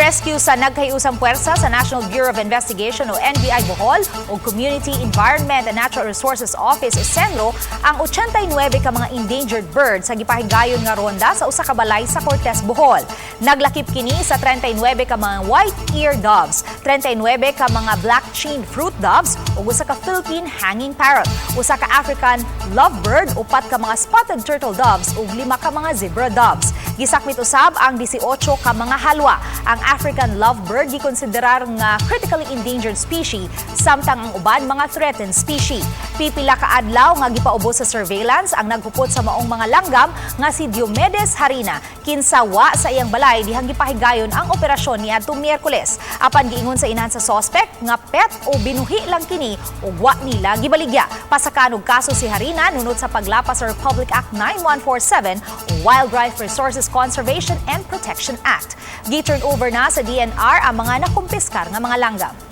Rescue sa nagkahiusang pwersa sa National Bureau of Investigation o NBI Bohol o Community Environment and Natural Resources Office o CENRO ang 89 ka mga endangered birds sa gipahigayon nga ronda sa usa ka balay sa Cortes, Bohol. Naglakip kini sa 39 ka mga white-eared doves, 39 ka mga black-chinned fruit doves ug usa ka Philippine hanging parrot, usa ka African lovebird, 4 ka mga spotted turtle doves ug 5 ka mga zebra doves. Gisakmit usab ang 18 ka mga halwa. Ang African lovebird gikonsiderar nga critically endangered species samtang ang uban mga threatened species. Pipila ka adlaw nga gipaubos sa surveillance ang nagpupot sa maong mga langgam nga si Jarina kinsawa sa iyang balay dihang gipahigayon ang operasyon niadtong Miyerkules. Apan giingon sa inahan sa suspek nga pet o binuhi lang kini ug wa nila gibaligya. Pasakaan og kaso si Jarina nunot sa paglapas sa Republic Act 9147 o Wildlife Resources Conservation and Protection Act. Gi-turn over na sa DENR ang mga nakumpiskar nga mga langgam.